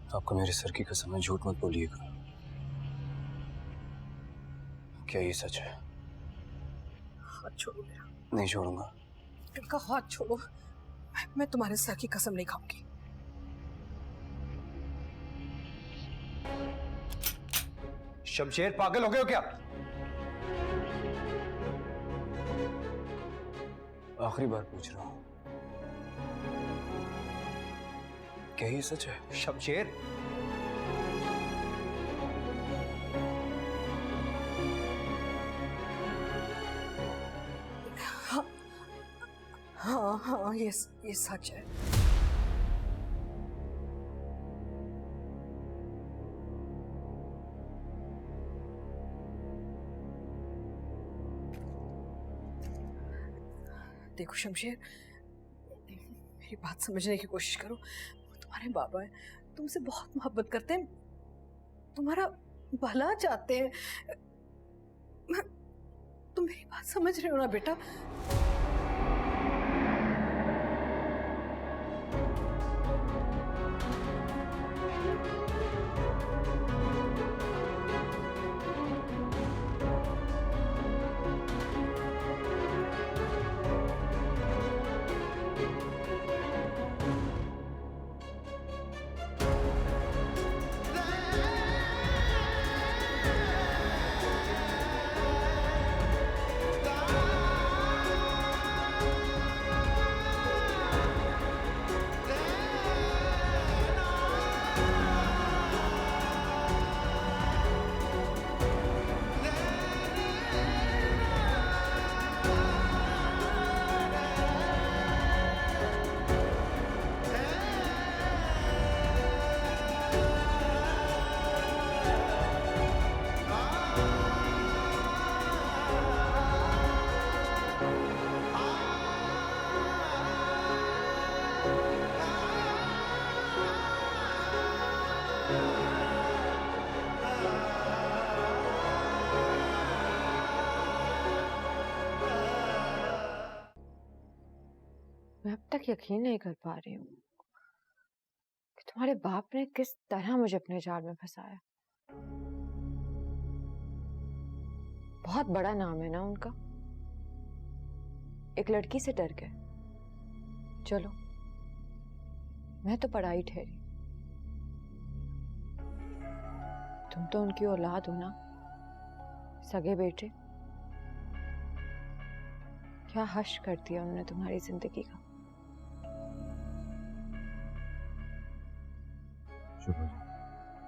आपको मेरे सर की कसम है, झूठ मत बोलिएगा। क्या ये सच है? हाथ छोड़ो मेरा। नहीं छोड़ूंगा। इनका हाथ छोड़ो। मैं तुम्हारे सर की कसम नहीं खाऊंगी। शमशेर, पागल हो गए हो क्या? आखिरी बार पूछ रहा हूं, क्या ये सच है? शमशेर, हाँ हाँ, ये सच है। देखो शमशेर, मेरी बात समझने की कोशिश करो। वो तुम्हारे बाबा हैं, तुमसे बहुत मोहब्बत करते हैं, तुम्हारा भला चाहते हैं। तुम मेरी बात समझ रहे हो ना बेटा? मैं अब तक यकीन नहीं कर पा रही हूँ कि तुम्हारे बाप ने किस तरह मुझे अपने जाल में फंसाया। बहुत बड़ा नाम है ना उनका, एक लड़की से डर गए। चलो, मैं तो पढ़ाई ठहरी, तुम तो उनकी औलाद हो ना, सगे बेटे। क्या हश कर दिया उन्होंने तुम्हारी जिंदगी का।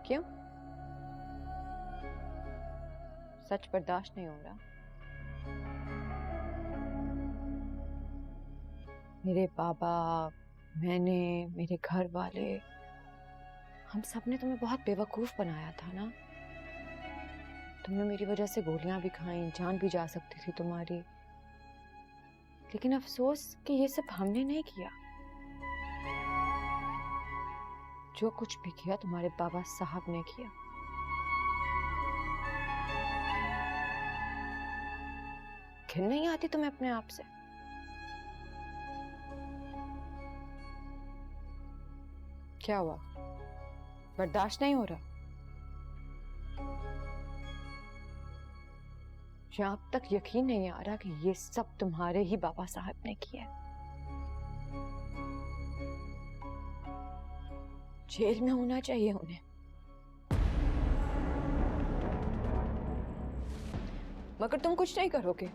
क्यों? सच बर्दाश्त नहीं हो रहा? मेरे बाबा, मैंने, मेरे घर वाले, हम सब ने तुम्हें बहुत बेवकूफ बनाया था ना। तुमने मेरी वजह से गोलियां भी खाई, जान भी जा सकती थी तुम्हारी। लेकिन अफसोस कि ये सब हमने नहीं किया। जो कुछ भी किया तुम्हारे बाबा साहब ने किया। घिन नहीं आती तुम्हें अपने आप से? क्या हुआ? बर्दाश्त नहीं हो रहा? मुझे अब तक यकीन नहीं आ रहा कि ये सब तुम्हारे ही बाबा साहब ने किया है। जेल में होना चाहिए उन्हें। मगर तुम कुछ नहीं करोगे।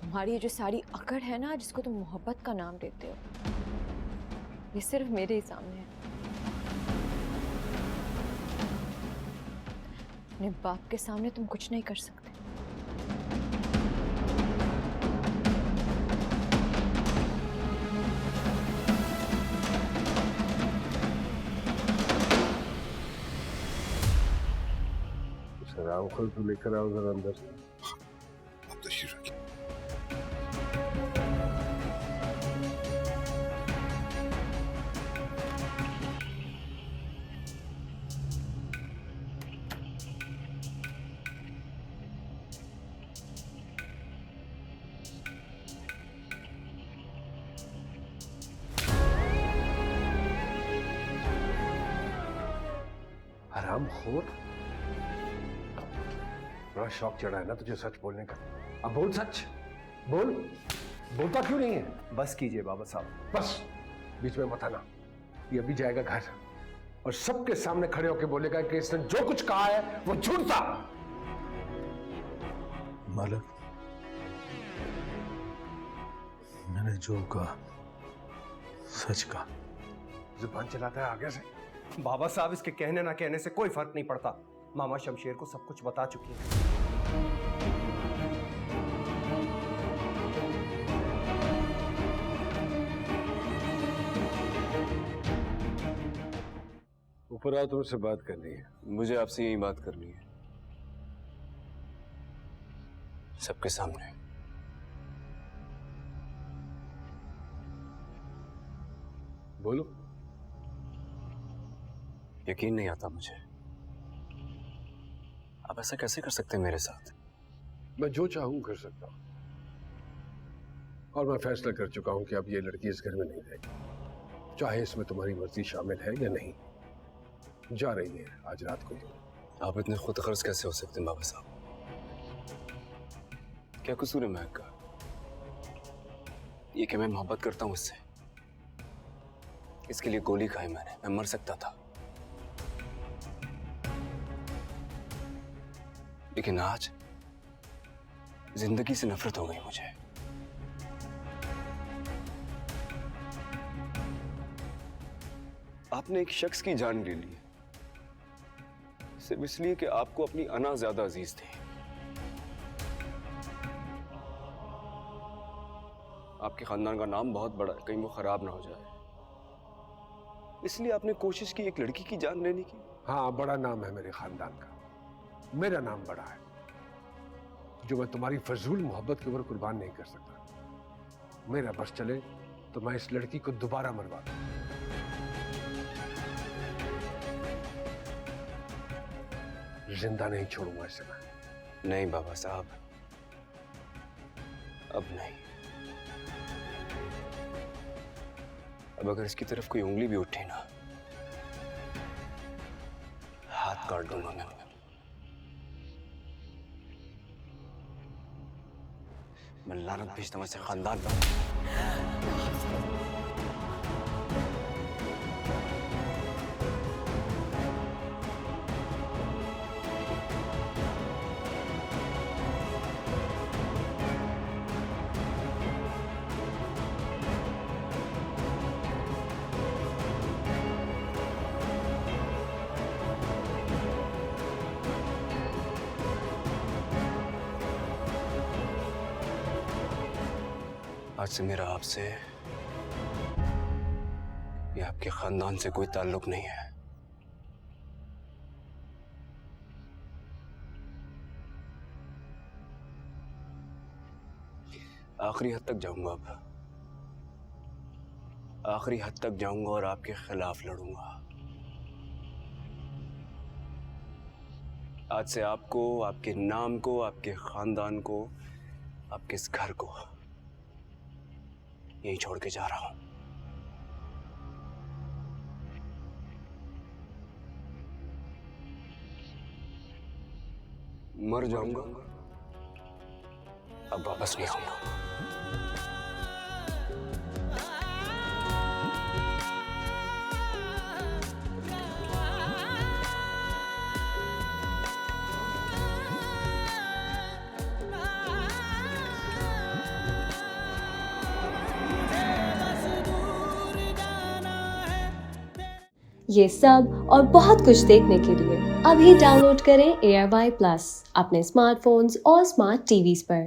तुम्हारी ये जो सारी अकड़ है ना, जिसको तुम मोहब्बत का नाम देते हो, ये सिर्फ मेरे ही सामने है। अपने बाप के सामने तुम कुछ नहीं कर सकते। राम खोल तो लेकर आओ जरा अंदर। आप तशरीफ रखिए। हरामखोर, बड़ा शौक चढ़ा है ना तुझे सच बोलने का। अब बोल सच, बोल। बोलता क्यों नहीं है? बस कीजिए बाबा साहब। बस बीच में मत आना। ये अभी जाएगा घर और सबके सामने खड़े होकर बोलेगा कि इसने जो कुछ कहा है वो झूठ था। मालक, मैंने जो कहा सच कहा। जुबान चलाता है आगे से। बाबा साहब, इसके कहने ना कहने से कोई फर्क नहीं पड़ता। मामा शमशेर को सब कुछ बता चुकी है। ऊपर आओ, तुमसे बात करनी है। मुझे आपसे यही बात करनी है, सबके सामने। बोलो। यकीन नहीं आता मुझे, आप ऐसा कैसे कर सकते हैं मेरे साथ? मैं जो चाहूं कर सकता हूं, और मैं फैसला कर चुका हूं कि अब ये लड़की इस घर में नहीं रहेगी, चाहे इसमें तुम्हारी मर्जी शामिल है या नहीं। जा रही है आज रात को ही। आप इतने खुद गर्ज कैसे हो सकते हैं बाबा साहब? क्या कसूर है महक का? ये कि मैं मोहब्बत करता हूं इससे, इसके लिए गोली खाई मैंने, मैं मर सकता था। लेकिन आज जिंदगी से नफरत हो गई मुझे। आपने एक शख्स की जान ले ली सिर्फ इसलिए कि आपको अपनी अना ज्यादा अजीज थी। आपके खानदान का नाम बहुत बड़ा है, कहीं वो खराब ना हो जाए, इसलिए आपने कोशिश की एक लड़की की जान लेने की। हाँ, बड़ा नाम है मेरे खानदान का, मेरा नाम बड़ा है, जो मैं तुम्हारी फजूल मोहब्बत के ऊपर कुर्बान नहीं कर सकता। मेरा बस चले तो मैं इस लड़की को दोबारा मरवा दूं। जिंदा नहीं छोड़ूंगा इसे मैं। नहीं बाबा साहब, अब नहीं। अब अगर इसकी तरफ कोई उंगली भी उठे ना, हाथ काट दूंगा मैं लानत भेजता हूं ऐसे खानदान पर। आज से मेरा आपसे या आपके खानदान से कोई ताल्लुक नहीं है। आखिरी हद तक जाऊंगा, अब आखिरी हद तक जाऊंगा और आपके खिलाफ लड़ूंगा। आज से आपको, आपके नाम को, आपके खानदान को, आपके इस घर को यही छोड़ के जा रहा हूं। मर जाऊंगा, अब वापस नहीं आऊंगा। ये सब और बहुत कुछ देखने के लिए अभी डाउनलोड करें AirBuy Plus अपने स्मार्टफोन्स और स्मार्ट टीवीज पर।